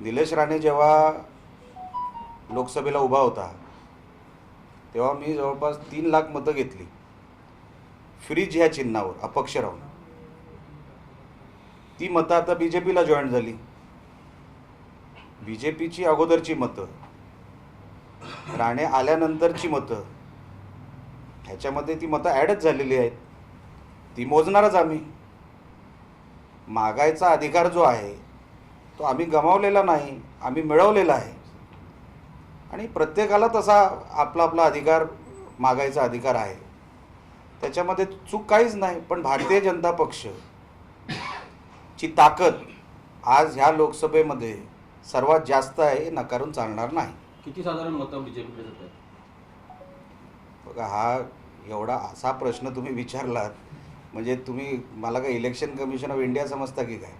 निलेश राणे जेव्हा लोकसभेला उभा होता तेव्हा मी जवळपास 3 लाख मतं घेतली फ्रीज ह्या चिन्हावर अपक्ष राहून. ती मतं आता बीजेपीला जॉईन झाली. बीजेपीची अगोदरची मतं, राणे आल्यानंतरची मतं, ह्याच्यामध्ये ती मतं ॲडच झालेली आहेत. ती मोजणारच आम्ही. मागायचा अधिकार जो आहे तो आम्ही गमावलेला नाही, आम्ही मिळवलेला आहे. आणि प्रत्येकाला तसा आपला आपला अधिकार, मागायचा अधिकार आहे. त्याच्यामध्ये चूक काहीच नाही. पण भारतीय जनता पक्ष ची ताकद आज ह्या लोकसभेमध्ये सर्वात जास्त आहे, नकारून चालणार नाही. किती साधारण मतं बीजेपीकडे जातात? बघा, हा एवढा असा प्रश्न तुम्ही विचारलात म्हणजे तुम्ही मला काय इलेक्शन कमिशन ऑफ इंडिया समजता की काय?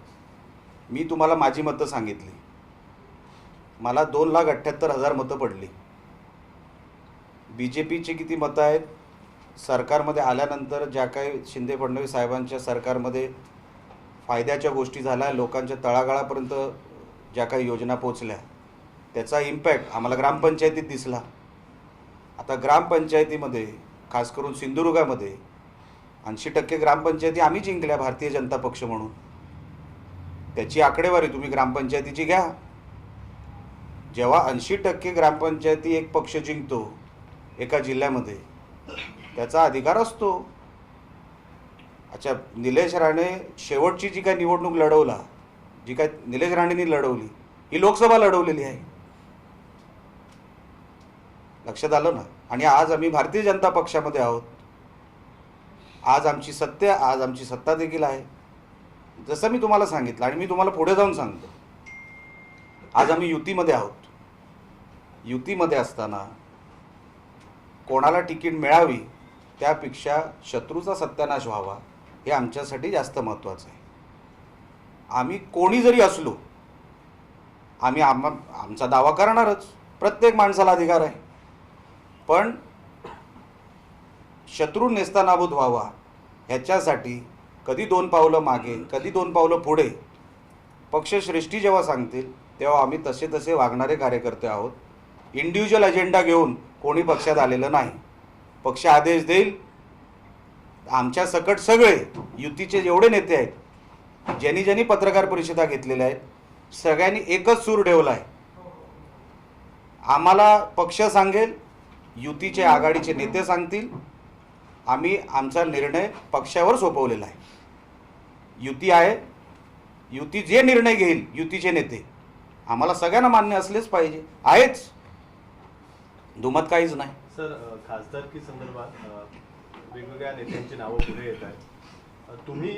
मी तुम्हाला माझी मतं सांगितली. मला 2,78,000 मतं पडली. बीजेपीची किती मतं आहेत? सरकारमध्ये आल्यानंतर ज्या काही शिंदे फडणवीस साहेबांच्या सरकारमध्ये फायद्याच्या गोष्टी झाल्या, लोकांच्या तळागाळापर्यंत ज्या काही योजना पोचल्या, त्याचा इम्पॅक्ट आम्हाला ग्रामपंचायतीत दिसला. आता ग्रामपंचायतीमध्ये खास करून सिंधुदुर्गामध्ये 80% ग्रामपंचायती आम्ही जिंकल्या भारतीय जनता पक्ष म्हणून. त्याची आकडेवारी तुम्ही ग्रामपंचायतीची घ्या. जेव्हा 80% ग्रामपंचायती एक पक्ष जिंकतो एका जिल्ह्यामध्ये, त्याचा अधिकार असतो. अच्छा, निलेश राणे शेवटची जी काय निवडणूक लढवला, जी काय निलेश राणेंनी लढवली, ही लोकसभा लढवलेली आहे. लक्षात आलं ना? आणि आज आम्ही भारतीय जनता पक्षामध्ये आहोत. आज आमची सत्ता देखील आहे. जसं मी तुम्हाला सांगितलं आणि मी तुम्हाला पुढे जाऊन सांगतो, आज आम्ही युतीमध्ये आहोत. युतीमध्ये असताना कोणाला तिकीट मिळावी त्यापेक्षा शत्रूचा सत्यानाश व्हावा हे आमच्यासाठी जास्त महत्त्वाचं आहे. आम्ही कोणी जरी असलो, आम्ही आमचा दावा करणारच. प्रत्येक माणसाला अधिकार आहे. पण शत्रू नेस्तानाबूत व्हावा ह्याच्यासाठी कधी 2 पावलं मागे, कधी 2 पावलं पुढे पक्षश्रेष्ठी जेव्हा सांगतील तेव्हा आम्ही तसे तसे वागणारे कार्यकर्ते आहोत. इंडिव्हिज्युअल अजेंडा घेऊन कोणी पक्षात आलेलं नाही. पक्ष आदेश देईल. आमच्या सकट सगळे युतीचे जेवढे नेते आहेत, ज्यांनी ज्यांनी पत्रकार परिषदा घेतलेल्या आहेत, सगळ्यांनी एकच सूर ठेवला आहे. आम्हाला पक्ष सांगेल, युतीचे आघाडीचे नेते सांगतील, आम्ही आमचा निर्णय पक्षावर सोपवलेला आहे. युती आहे. युती जे निर्णय घेईल युतीचे नेते, आम्हाला सगळ्यांना मान्य असलेच पाहिजे. आहेच, दुमत काहीच नाही. सर, खासदारकी संदर्भात वेगवेगळ्या नेत्यांची नावं पुढे येत आहेत. तुम्ही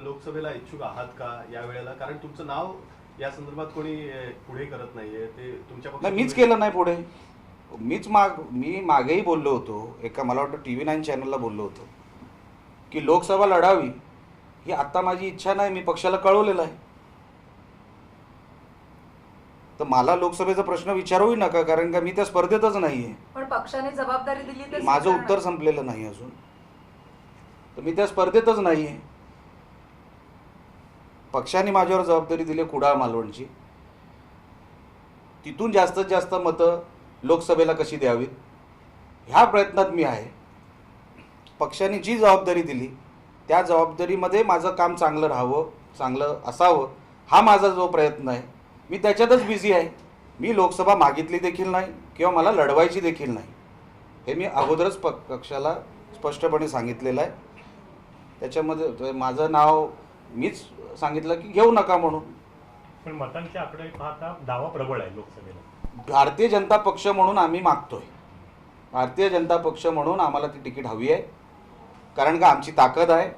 लोकसभेला इच्छुक आहात का या वेळेला? कारण तुमचं नाव या संदर्भात कोणी पुढे करत नाहीये. ते तुमच्या नाही, मीच केलं नाही पुढे. मी मागेही बोललो होतो, एका मला वाटतं TV9 चॅनलला बोललो होतो की लोकसभा लढावी ही आत्ता माझी इच्छा नाही. मी पक्षाला कळवलेलं आहे. तर मला लोकसभेचा प्रश्न विचारूही नका, कारण का मी त्या स्पर्धेतच नाही आहे. पण पक्षाने जबाबदारी दिली तर माझं उत्तर संपलेलं नाही अजून. तर मी त्या स्पर्धेतच नाही आहे. पक्षाने माझ्यावर जबाबदारी दिली कुडाळ मालवणची. तिथून जास्तीत जास्त मतं लोकसभेला कशी द्यावीत ह्या प्रयत्नात मी आहे. पक्षाने जी जबाबदारी दिली त्या जबाबदारीमध्ये माझं काम चांगलं राहावं, चांगलं असावं, हा माझा जो प्रयत्न आहे, मी त्याच्यातच बिझी आहे. मी लोकसभा मागितली देखील नाही किंवा मला लढवायची देखील नाही. हे मी अगोदरच पक्षाला स्पष्टपणे सांगितलेलं आहे. त्याच्यामध्ये माझं नाव मीच सांगितलं की घेऊ नका म्हणून. पण मतांचे आकडे पाहता दावा प्रबळ आहे लोकसभेला. भारतीय जनता पक्ष म्हणून आम्ही मागतोय. भारतीय जनता पक्ष म्हणून आम्हाला ती तिकीट हवी आहे. कारण का आमची ताकद आहे.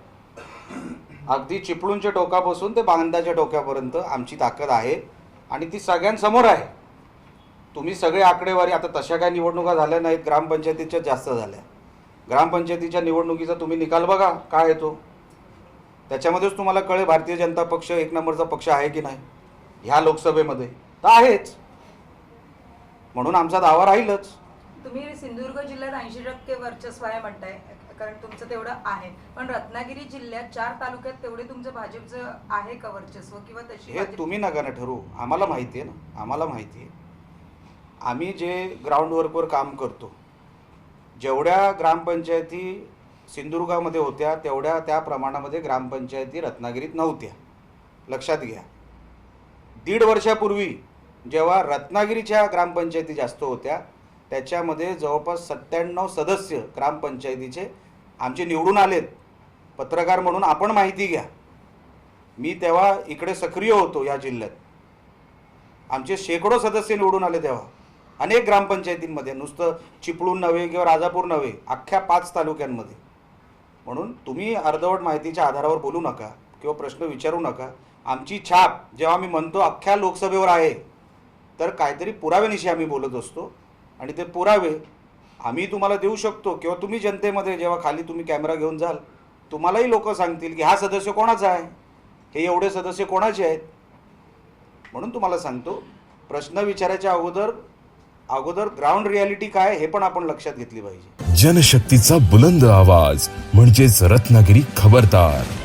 अगदी चिपळूणच्या टोकापासून ते बांधाच्या टोक्यापर्यंत आमची ताकद आहे आणि ती सगळ्यांसमोर आहे. तुम्ही सगळे आकडेवारी, आता तशा काय निवडणुका झाल्या नाहीत, ग्रामपंचायतीच्या जास्त झाल्या. ग्रामपंचायतीच्या निवडणुकीचा तुम्ही निकाल बघा काय येतो, त्याच्यामध्येच तुम्हाला कळेल भारतीय जनता पक्ष 1 नंबरचा पक्ष आहे की नाही. ह्या लोकसभेमध्ये तर आहेच, म्हणून आमचा दावा राहीलच. तुम्ही सिंधुदुर्ग जिल्ह्यात 80% वर्चस्व आहे म्हणताय. कारण तुमचं तेवढं आहे, पण रत्नागिरी जिल्ह्यात 4 तालुक्यात तेवढे तुमचं भाजपचं आहे का वर्चस्व किंवा तशी हे भाजप- तुम्ही नका ना ठरवू, आम्हाला माहिती आहे ना, आम्हाला माहिती आहे. आम्ही जे ग्राउंड वर्कवर काम करतो, जेवढ्या ग्रामपंचायती सिंधुदुर्गामध्ये होत्या तेवढ्या त्या प्रमाणामध्ये ग्रामपंचायती रत्नागिरीत नव्हत्या. लक्षात घ्या, 1.5 वर्षापूर्वी जेव्हा रत्नागिरीच्या ग्रामपंचायती जास्त होत्या त्याच्यामध्ये जवळपास 97 सदस्य ग्रामपंचायतीचे आमचे निवडून आलेत. पत्रकार म्हणून आपण माहिती घ्या, मी तेव्हा इकडे सक्रिय होतो या जिल्ह्यात. आमचे शेकडो सदस्य निवडून आले तेव्हा अनेक ग्रामपंचायतींमध्ये, नुसतं चिपळूण नव्हे किंवा राजापूर नव्हे, अख्ख्या 5 तालुक्यांमध्ये. म्हणून तुम्ही अर्धवट माहितीच्या आधारावर बोलू नका किंवा प्रश्न विचारू नका. आमची छाप जेव्हा मी म्हणतो अख्ख्या लोकसभेवर आहे तर काहीतरी पुराव्यानिशी आम्ही बोलत असतो आणि ते पुरावे आम्ही तुम्हाला देऊ शकतो किंवा तुम्ही जनतेमध्ये जेव्हा खाली तुम्ही कॅमेरा घेऊन जाल तुम्हालाही लोक सांगतील की हा सदस्य कोणाचा आहे, हे एवढे सदस्य कोणाचे आहेत. म्हणून तुम्हाला सांगतो, प्रश्न विचारायच्या अगोदर ग्राउंड रियालिटी काय हे पण आपण लक्षात घेतली पाहिजे. जनशक्तीचा बुलंद आवाज म्हणजेच रत्नागिरी खबरदार.